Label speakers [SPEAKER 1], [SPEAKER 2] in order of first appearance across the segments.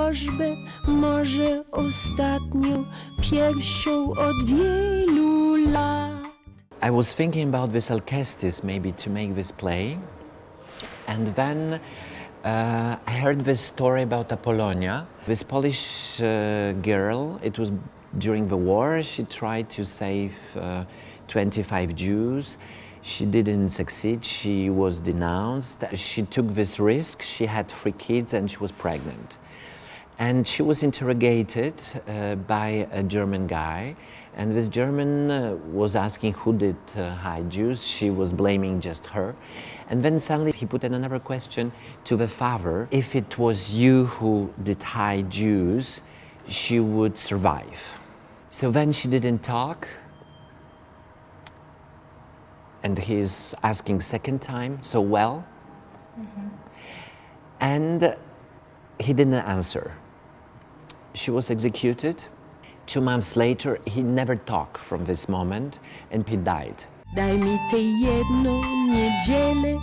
[SPEAKER 1] prośbę, może ostatnią, pierwszą od wielu lat.
[SPEAKER 2] I was thinking about this Alcestis, maybe to make this play, and then I heard this story about Pollonia, this Polish girl. It was during the war. She tried to save 25 Jews. She didn't succeed. She was denounced. She took this risk. She had 3 kids and she was pregnant. And she was interrogated by a German guy. And this German was asking who did hide Jews. She was blaming just her. And then suddenly he put another question to the father. If it was you who did hide Jews, she would survive. So then she didn't talk. And he's asking second time, so well? Mm-hmm. And he didn't answer. She was executed. 2 months later, he never talked from this moment, and he died.
[SPEAKER 1] Daj mi tę jedną niedzielę,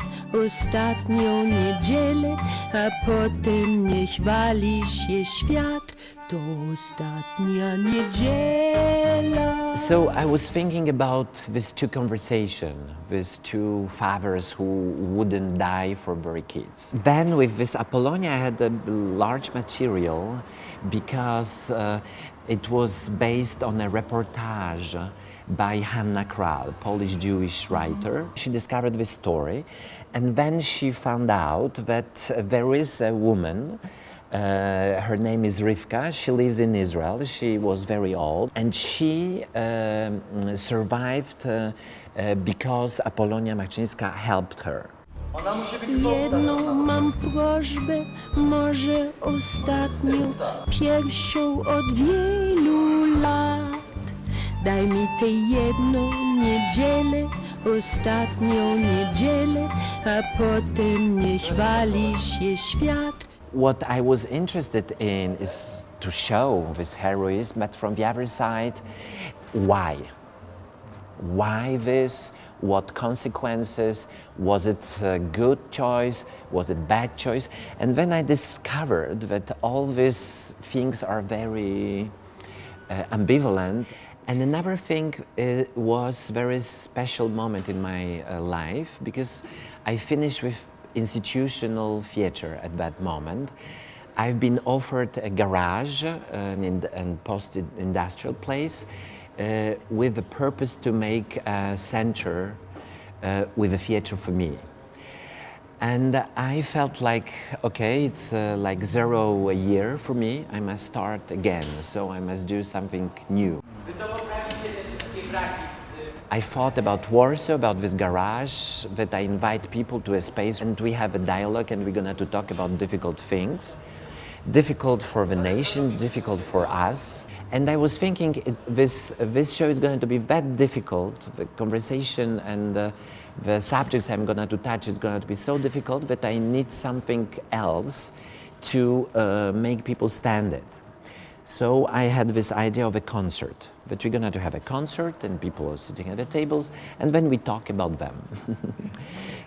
[SPEAKER 1] ostatnią niedzielę, a potem niech wali się świat, to ostatnia niedziela.
[SPEAKER 2] So I was thinking about these 2 conversations, these 2 fathers who wouldn't die for their kids. Then with this Apollonia, I had a large material because it was based on a reportage by Hanna Kral, Polish Jewish writer. She discovered this story, and then she found out that there is a woman, her name is Rivka. She lives in Israel. She was very old, and she survived because Apollonia Machynska helped her.
[SPEAKER 1] Jedną mam prośbę, może ostatnią, pierwszą od wielu lat. Daj mi tę jedną niedzielę, ostatnią niedzielę, a potem niech wali się świat.
[SPEAKER 2] What I was interested in is to show this heroism, but from the other side, why? Why this? What consequences? Was it a good choice? Was it bad choice? And then I discovered that all these things are very ambivalent. And another thing was a very special moment in my life, because I finished with institutional theater at that moment. I've been offered a garage in post-industrial place with the purpose to make a center with a theater for me. And I felt like, okay, it's like 0 a year for me. I must start again, so I must do something new. I thought about Warsaw, about this garage, that I invite people to a space and we have a dialogue and we're going to talk about difficult things. Difficult for the nation, difficult for us. And I was thinking this show is going to be that difficult, the conversation and the subjects I'm going to touch is going to be so difficult that I need something else to make people stand it. So I had this idea of a concert, that we're going to have a concert and people are sitting at the tables and then we talk about them.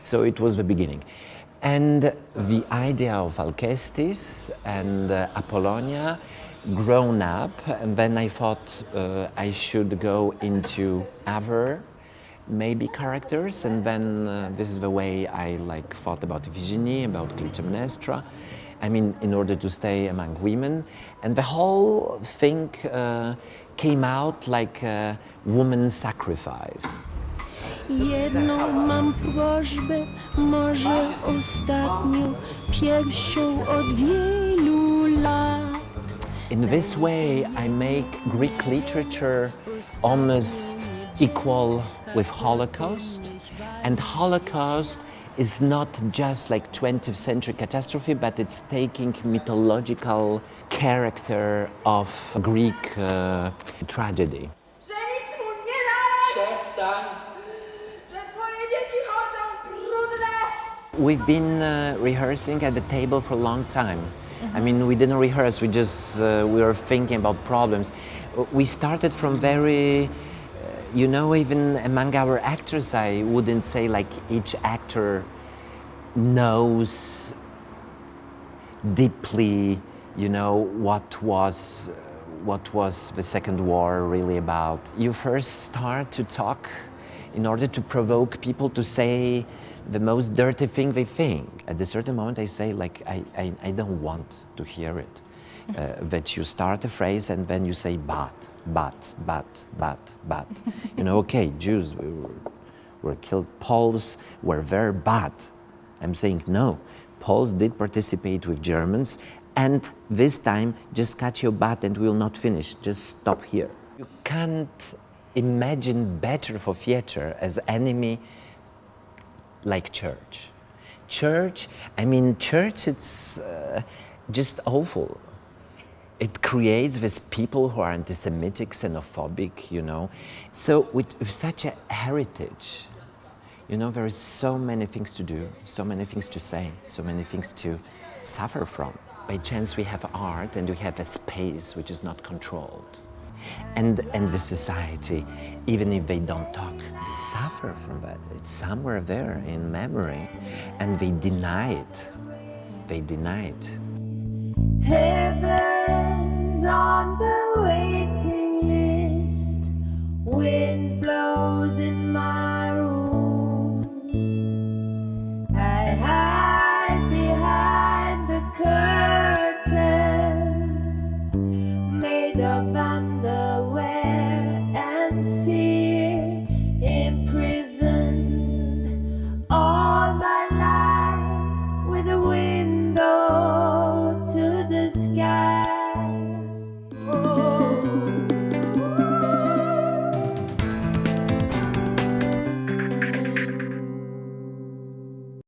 [SPEAKER 2] So it was the beginning. And the idea of Alcestis and Apollonia grown up, and then I thought I should go into other maybe characters, and then this is the way I thought about Iphigenie, about Clytemnestra. I mean, in order to stay among women, and the whole thing came out like a woman's sacrifice.
[SPEAKER 1] Jedną mam prośbę, może ostatnią, pierwszą od wielu lat.
[SPEAKER 2] In this way, I make Greek literature almost equal with Holocaust, and Holocaust is not just like 20th century catastrophe, but it's taking mythological character of Greek tragedy.
[SPEAKER 3] Że nic mu nie dałeś! Przestań! Że twoje dzieci chodzą brudne!
[SPEAKER 2] We've been rehearsing at the table for a long time. I mean, we didn't rehearse, we just, we were thinking about problems. We started from very, you know, even among our actors, I wouldn't say like each actor knows deeply you know, what was the Second War really about. You first start to talk in order to provoke people to say the most dirty thing they think. At a certain moment I say, like, I don't want to hear it. That you start a phrase and then you say but. You know, okay, Jews were killed, Poles were very bad. I'm saying no, Poles did participate with Germans, and this time just cut your butt and we'll not finish, just stop here. You can't imagine better for theater as enemy like church. Church, it's just awful. It creates these people who are anti-Semitic, xenophobic, you know. So with such a heritage, you know, there is so many things to do, so many things to say, so many things to suffer from. By chance we have art and we have a space which is not controlled. And the society, even if they don't talk, they suffer from that. It's somewhere there in memory, and they deny it. They deny it.
[SPEAKER 3] Heaven's on the waiting list. Wind blows in my